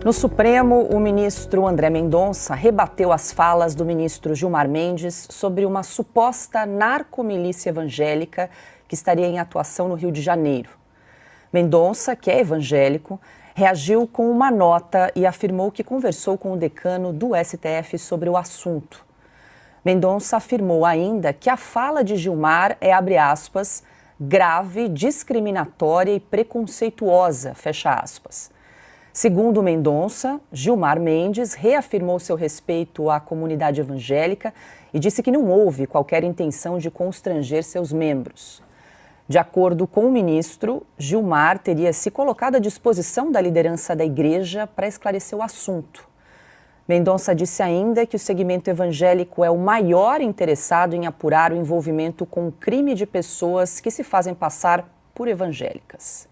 No Supremo, o ministro André Mendonça rebateu as falas do ministro Gilmar Mendes sobre uma suposta narcomilícia evangélica que estaria em atuação no Rio de Janeiro. Mendonça, que é evangélico, reagiu com uma nota e afirmou que conversou com o decano do STF sobre o assunto. Mendonça afirmou ainda que a fala de Gilmar é, abre aspas, grave, discriminatória e preconceituosa, fecha aspas. Segundo Mendonça, Gilmar Mendes reafirmou seu respeito à comunidade evangélica e disse que não houve qualquer intenção de constranger seus membros. De acordo com o ministro, Gilmar teria se colocado à disposição da liderança da igreja para esclarecer o assunto. Mendonça disse ainda que o segmento evangélico é o maior interessado em apurar o envolvimento com o crime de pessoas que se fazem passar por evangélicas.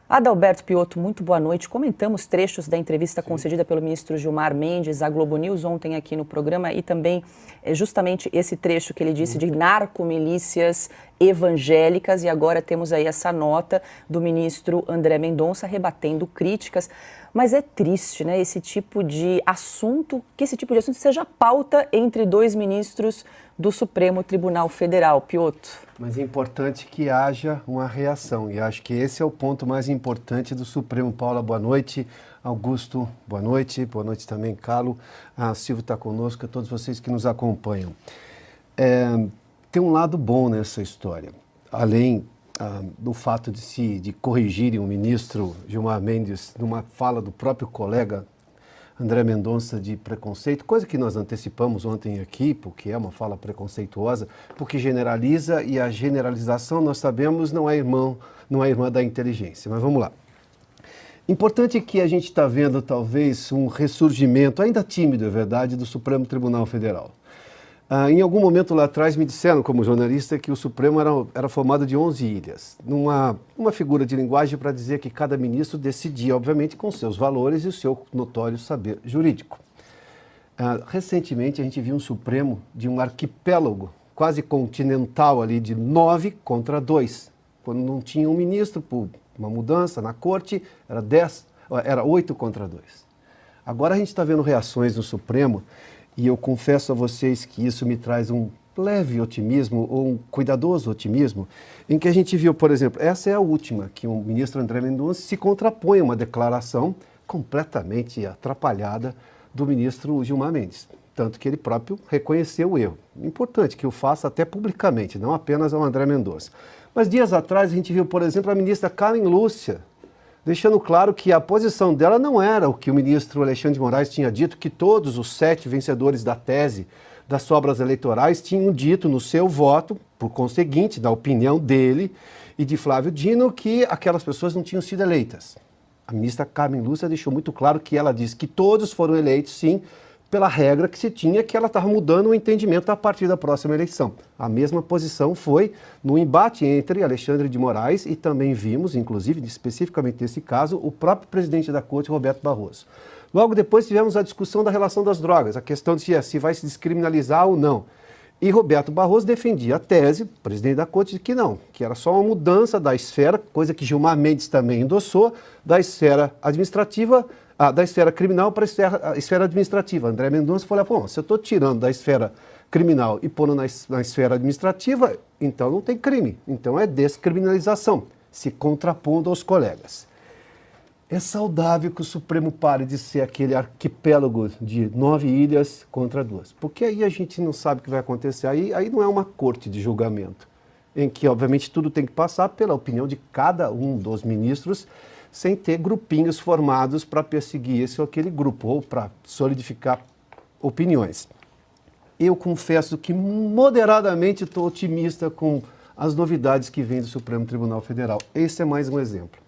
Adalberto Piotto, muito boa noite. Comentamos trechos da entrevista concedida pelo ministro Gilmar Mendes à Globo News ontem aqui no programa e também justamente esse trecho que ele disse de narcomilícias evangélicas, e agora temos aí essa nota do ministro André Mendonça rebatendo críticas. Mas é triste, né, que esse tipo de assunto seja pauta entre dois ministros do Supremo Tribunal Federal. Piotto. Mas é importante que haja uma reação, e acho que esse é o ponto mais importante do Supremo. Paula, boa noite. Augusto, boa noite também, Carlos. A Silvio está conosco, a todos vocês que nos acompanham. Tem um lado bom nessa história, além do fato de corrigirem o ministro Gilmar Mendes numa fala do próprio colega André Mendonça de preconceito, coisa que nós antecipamos ontem aqui, porque é uma fala preconceituosa, porque generaliza, e a generalização, nós sabemos, não é irmã da inteligência. Mas vamos lá. Importante que a gente está vendo, talvez, um ressurgimento, ainda tímido, é verdade, do Supremo Tribunal Federal. Em algum momento lá atrás me disseram, como jornalista, que o Supremo era formado de 11 ilhas. Uma figura de linguagem para dizer que cada ministro decidia, obviamente, com seus valores e o seu notório saber jurídico. Recentemente a gente viu um Supremo de um arquipélago quase continental ali de 9 contra 2. Quando não tinha um ministro, por uma mudança na corte, era 8 contra 2. Agora a gente está vendo reações no Supremo. E eu confesso a vocês que isso me traz um leve otimismo, ou um cuidadoso otimismo, em que a gente viu, por exemplo, essa é a última, que o ministro André Mendonça se contrapõe a uma declaração completamente atrapalhada do ministro Gilmar Mendes. Tanto que ele próprio reconheceu o erro. Importante que o faça até publicamente, não apenas ao André Mendonça. Mas dias atrás a gente viu, por exemplo, a ministra Carmen Lúcia, deixando claro que a posição dela não era o que o ministro Alexandre de Moraes tinha dito, que todos os 7 vencedores da tese das sobras eleitorais tinham dito no seu voto, por conseguinte, da opinião dele e de Flávio Dino, que aquelas pessoas não tinham sido eleitas. A ministra Carmen Lúcia deixou muito claro que ela disse que todos foram eleitos, sim, pela regra que se tinha, que ela estava mudando o entendimento a partir da próxima eleição. A mesma posição foi no embate entre Alexandre de Moraes e também vimos, inclusive, especificamente nesse caso, o próprio presidente da Corte, Roberto Barroso. Logo depois tivemos a discussão da relação das drogas, a questão de se vai se descriminalizar ou não. E Roberto Barroso defendia a tese, presidente da Corte, de que não, que era só uma mudança da esfera, coisa que Gilmar Mendes também endossou, da esfera administrativa, da esfera criminal para a esfera administrativa. André Mendonça falou, bom, se eu estou tirando da esfera criminal e pondo na esfera administrativa, então não tem crime, então é descriminalização, se contrapondo aos colegas. É saudável que o Supremo pare de ser aquele arquipélago de 9 ilhas contra 2, porque aí a gente não sabe o que vai acontecer, aí não é uma corte de julgamento, em que obviamente tudo tem que passar pela opinião de cada um dos ministros, sem ter grupinhos formados para perseguir esse ou aquele grupo, ou para solidificar opiniões. Eu confesso que moderadamente estou otimista com as novidades que vêm do Supremo Tribunal Federal. Esse é mais um exemplo.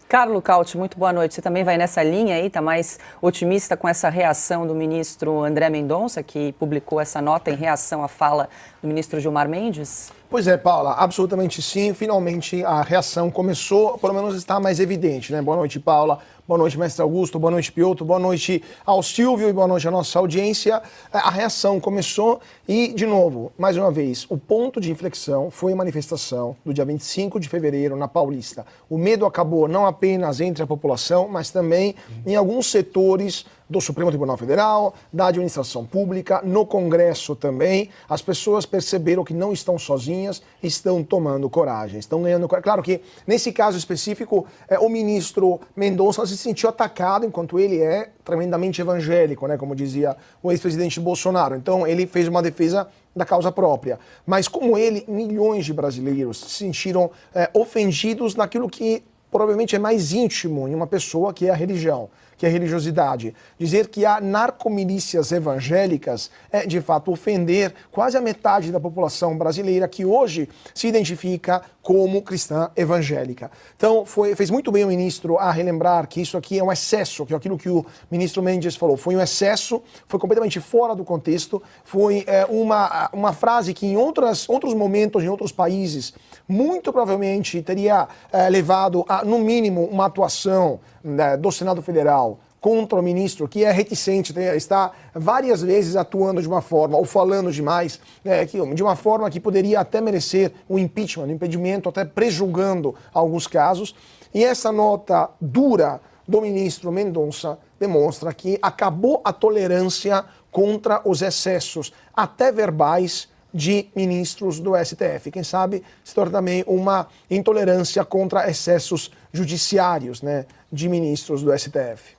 Carlos Cauti, muito boa noite. Você também vai nessa linha aí, está mais otimista com essa reação do ministro André Mendonça, que publicou essa nota em reação à fala do ministro Gilmar Mendes? Pois é, Paula, absolutamente sim. Finalmente a reação começou, pelo menos está mais evidente, né? Boa noite, Paula. Boa noite, mestre Augusto. Boa noite, Piotr. Boa noite ao Silvio e boa noite à nossa audiência. A reação começou e, de novo, mais uma vez, o ponto de inflexão foi a manifestação do dia 25 de fevereiro na Paulista. O medo acabou não apenas entre a população, mas também em alguns setores do Supremo Tribunal Federal, da administração pública, no Congresso também. As pessoas perceberam que não estão sozinhas, estão tomando coragem, estão ganhando coragem. Claro que, nesse caso específico, o ministro Mendonça se sentiu atacado, enquanto ele é tremendamente evangélico, né, como dizia o ex-presidente Bolsonaro. Então, ele fez uma defesa da causa própria. Mas, como ele, milhões de brasileiros se sentiram ofendidos naquilo que provavelmente é mais íntimo em uma pessoa, que é a religião, que é a religiosidade. Dizer que há narcomilícias evangélicas é, de fato, ofender quase a metade da população brasileira que hoje se identifica como cristã evangélica. Então, fez muito bem o ministro a relembrar que isso aqui é um excesso, que é aquilo que o ministro Mendes falou, foi um excesso, foi completamente fora do contexto, foi uma frase que em outros momentos, em outros países, muito provavelmente teria levado a, no mínimo, uma atuação do Senado Federal contra o ministro, que é reticente, está várias vezes atuando de uma forma, ou falando demais, de uma forma que poderia até merecer um impeachment, um impedimento, até prejulgando alguns casos. E essa nota dura do ministro Mendonça demonstra que acabou a tolerância contra os excessos, até verbais, de ministros do STF. Quem sabe se torna também uma intolerância contra excessos judiciários, né, de ministros do STF.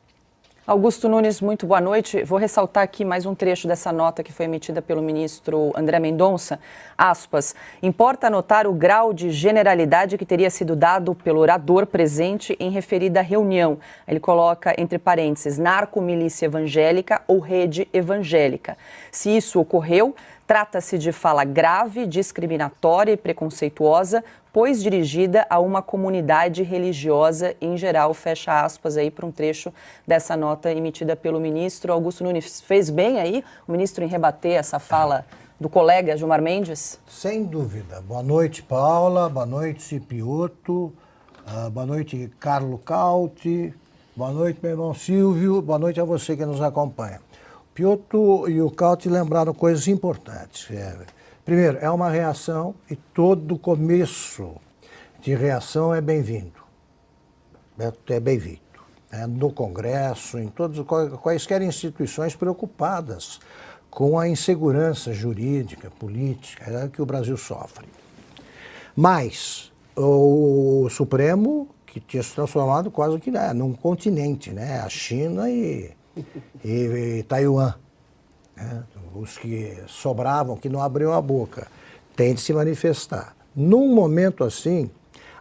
Augusto Nunes, muito boa noite. Vou ressaltar aqui mais um trecho dessa nota que foi emitida pelo ministro André Mendonça. Aspas, importa anotar o grau de generalidade que teria sido dado pelo orador presente em referida reunião. Ele coloca entre parênteses, narcomilícia evangélica ou rede evangélica. Se isso ocorreu, trata-se de fala grave, discriminatória e preconceituosa, pois dirigida a uma comunidade religiosa em geral, fecha aspas aí para um trecho dessa nota emitida pelo ministro. Augusto Nunes, fez bem aí o ministro em rebater essa fala do colega Gilmar Mendes? Sem dúvida. Boa noite, Paula, boa noite, Piotr, boa noite, Carlo Cauti, boa noite, meu irmão Silvio, boa noite a você que nos acompanha. Piotr e o Cauti lembraram coisas importantes. Primeiro, é uma reação e todo começo de reação é bem-vindo. É bem-vindo. No Congresso, em quaisquer instituições preocupadas com a insegurança jurídica, política que o Brasil sofre. Mas o Supremo, que tinha se transformado quase que num continente, né? A China e Taiwan. Os que sobravam, que não abriam a boca, têm de se manifestar. Num momento assim,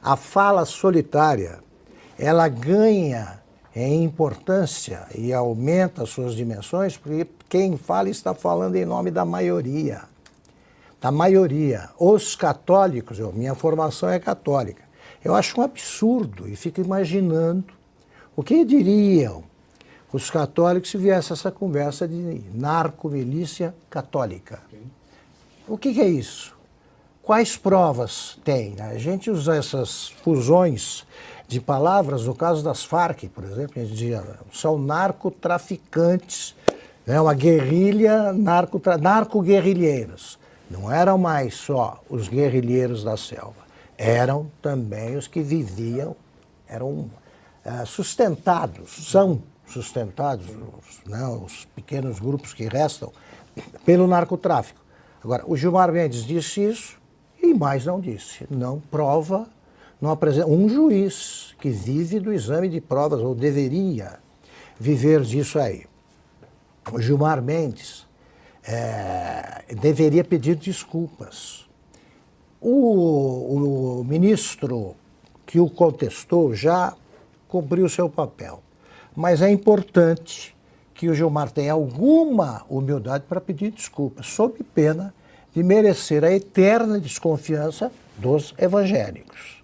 a fala solitária, ela ganha em importância e aumenta as suas dimensões, porque quem fala está falando em nome da maioria. Da maioria. Os católicos, minha formação é católica, eu acho um absurdo e fico imaginando o que diriam os católicos se viesse essa conversa de narcomilícia católica. O que é isso? Quais provas tem? A gente usa essas fusões de palavras, no caso das Farc, por exemplo, a gente dizia, são narcotraficantes, né? Uma guerrilha, narco-guerrilheiros. Não eram mais só os guerrilheiros da selva, eram também os que viviam, eram sustentados, são sustentados, os pequenos grupos que restam, pelo narcotráfico. Agora, o Gilmar Mendes disse isso e mais não disse. Não prova, não apresenta. Um juiz que vive do exame de provas, ou deveria viver disso aí. O Gilmar Mendes deveria pedir desculpas. O ministro que o contestou já cumpriu seu papel. Mas é importante que o Gilmar tenha alguma humildade para pedir desculpas, sob pena de merecer a eterna desconfiança dos evangélicos.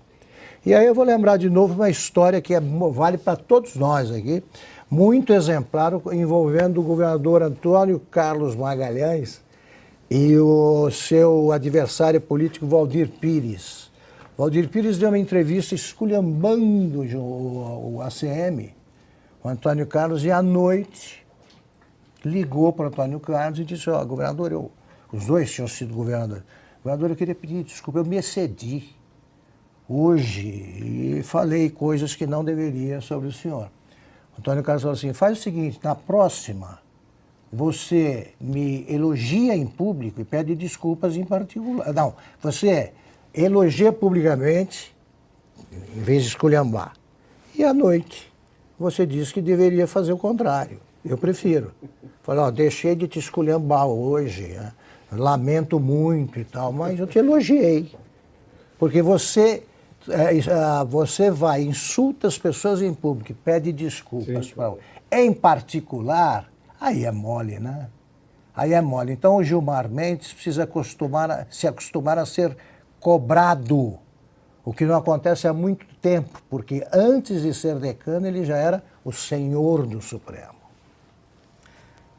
E aí eu vou lembrar de novo uma história que vale para todos nós aqui, muito exemplar, envolvendo o governador Antônio Carlos Magalhães, e o seu adversário político, Valdir Pires. Valdir Pires deu uma entrevista esculhambando o ACM, o Antônio Carlos, e à noite ligou para o Antônio Carlos e disse: ó, governador, os dois tinham sido governadores. Governador, eu queria pedir desculpa, eu me excedi hoje e falei coisas que não deveria sobre o senhor. O Antônio Carlos falou assim: faz o seguinte, na próxima você me elogia em público e pede desculpas em particular. Não, você elogia publicamente, em vez de esculhambar. E à noite, você diz que deveria fazer o contrário. Eu prefiro. Falei, ó, deixei de te esculhambar hoje, né? Lamento muito e tal, mas eu te elogiei. Porque você vai, insulta as pessoas em público, pede desculpas. Em particular, aí é mole, né? Aí é mole. Então o Gilmar Mendes precisa se acostumar a ser cobrado, o que não acontece há muito tempo, porque antes de ser decano ele já era o senhor do Supremo.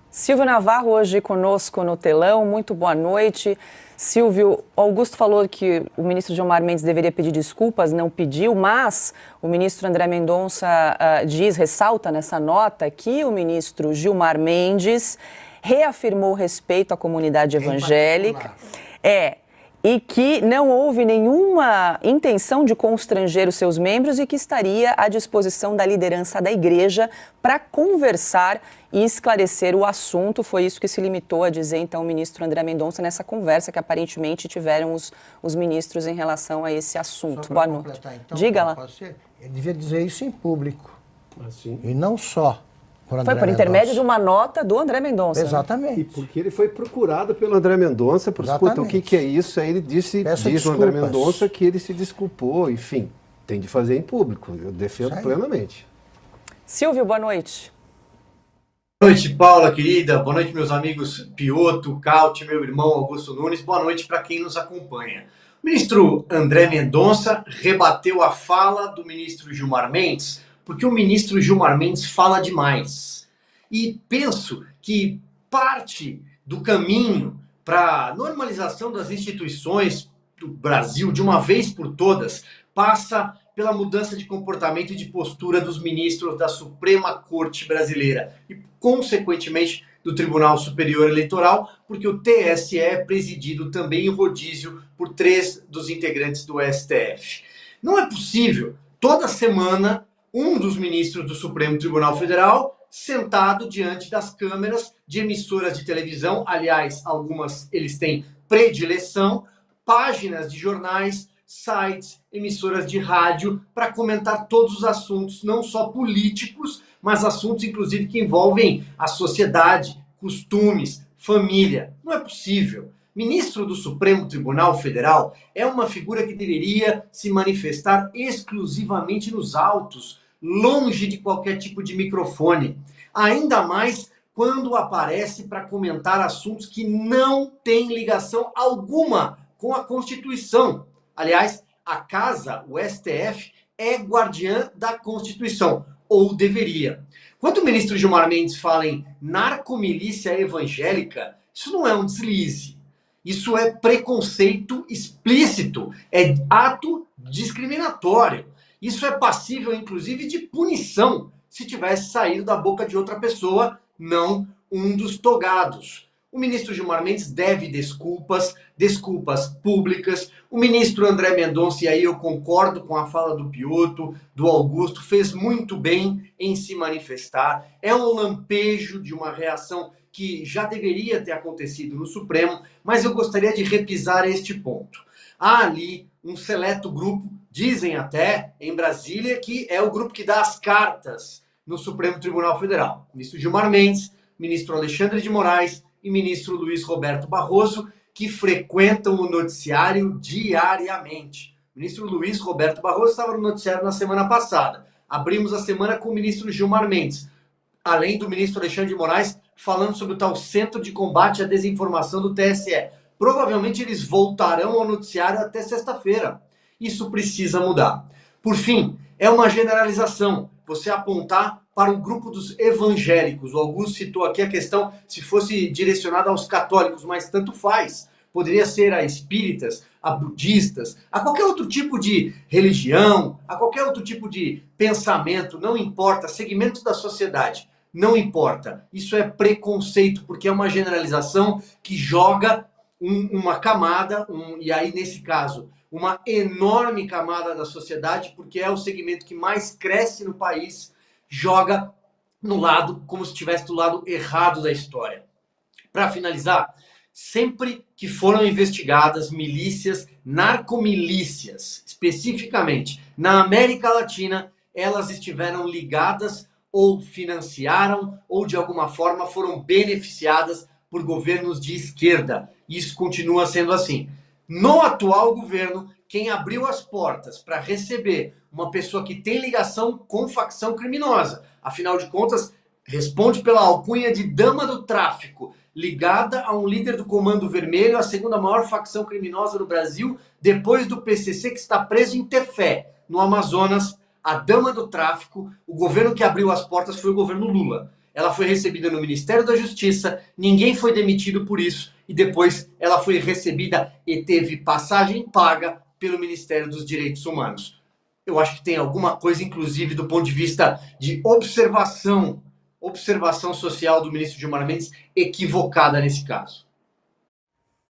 Silvio Navarro hoje conosco no telão, muito boa noite. Silvio, Augusto falou que o ministro Gilmar Mendes deveria pedir desculpas, não pediu, mas o ministro André Mendonça ressalta nessa nota que o ministro Gilmar Mendes reafirmou o respeito à comunidade evangélica. E que não houve nenhuma intenção de constranger os seus membros e que estaria à disposição da liderança da igreja para conversar e esclarecer o assunto. Foi isso que se limitou a dizer, então, o ministro André Mendonça nessa conversa que aparentemente tiveram os ministros em relação a esse assunto. Boa noite. Então, diga lá. Ele devia dizer isso em público. Assim. E não só. Foi por intermédio de uma nota do André Mendonça. Exatamente. E porque ele foi procurado pelo André Mendonça, por escuta, o que é isso? Aí ele diz o André Mendonça que ele se desculpou, enfim, tem de fazer em público. Eu defendo plenamente. Silvio, boa noite. Boa noite, Paula, querida. Boa noite, meus amigos Piotto, Cauti, meu irmão Augusto Nunes. Boa noite para quem nos acompanha. O ministro André Mendonça rebateu a fala do ministro Gilmar Mendes, porque o ministro Gilmar Mendes fala demais. E penso que parte do caminho para a normalização das instituições do Brasil, de uma vez por todas, passa pela mudança de comportamento e de postura dos ministros da Suprema Corte Brasileira e, consequentemente, do Tribunal Superior Eleitoral, porque o TSE é presidido também em rodízio por 3 dos integrantes do STF. Não é possível, toda semana, um dos ministros do Supremo Tribunal Federal sentado diante das câmeras de emissoras de televisão, aliás, algumas eles têm predileção, páginas de jornais, sites, emissoras de rádio, para comentar todos os assuntos, não só políticos, mas assuntos, inclusive, que envolvem a sociedade, costumes, família. Não é possível. Ministro do Supremo Tribunal Federal é uma figura que deveria se manifestar exclusivamente nos autos, longe de qualquer tipo de microfone. Ainda mais quando aparece para comentar assuntos que não têm ligação alguma com a Constituição. Aliás, a casa, o STF, é guardiã da Constituição, ou deveria. Quando o ministro Gilmar Mendes fala em narcomilícia evangélica, isso não é um deslize. Isso é preconceito explícito, é ato discriminatório. Isso é passível, inclusive, de punição se tivesse saído da boca de outra pessoa, não um dos togados. O ministro Gilmar Mendes deve desculpas públicas. O ministro André Mendonça, e aí eu concordo com a fala do Piotto, do Augusto, fez muito bem em se manifestar. É um lampejo de uma reação que já deveria ter acontecido no Supremo, mas eu gostaria de repisar este ponto. Há ali um seleto grupo, dizem até em Brasília, que é o grupo que dá as cartas no Supremo Tribunal Federal. Ministro Gilmar Mendes, ministro Alexandre de Moraes e ministro Luiz Roberto Barroso, que frequentam o noticiário diariamente. O ministro Luiz Roberto Barroso estava no noticiário na semana passada. Abrimos a semana com o ministro Gilmar Mendes, além do ministro Alexandre de Moraes, falando sobre o tal Centro de Combate à Desinformação do TSE. Provavelmente eles voltarão ao noticiário até sexta-feira. Isso precisa mudar. Por fim, é uma generalização você apontar para o grupo dos evangélicos. O Augusto citou aqui a questão se fosse direcionada aos católicos, mas tanto faz. Poderia ser a espíritas, a budistas, a qualquer outro tipo de religião, a qualquer outro tipo de pensamento, não importa, segmentos da sociedade, não importa. Isso é preconceito, porque é uma generalização que joga uma camada, e aí nesse caso, uma enorme camada da sociedade, porque é o segmento que mais cresce no país, joga no lado, como se estivesse do lado errado da história. Para finalizar, sempre que foram investigadas milícias, narcomilícias, especificamente na América Latina, elas estiveram ligadas ou financiaram ou de alguma forma foram beneficiadas por governos de esquerda. Isso continua sendo assim. No atual governo, quem abriu as portas para receber uma pessoa que tem ligação com facção criminosa, afinal de contas, responde pela alcunha de dama do tráfico, ligada a um líder do Comando Vermelho, a segunda maior facção criminosa do Brasil, depois do PCC, que está preso em Tefé, no Amazonas. A dama do tráfico, o governo que abriu as portas foi o governo Lula. Ela foi recebida no Ministério da Justiça, ninguém foi demitido por isso, e depois ela foi recebida e teve passagem paga pelo Ministério dos Direitos Humanos. Eu acho que tem alguma coisa, inclusive, do ponto de vista de observação social do ministro Gilmar Mendes, equivocada nesse caso.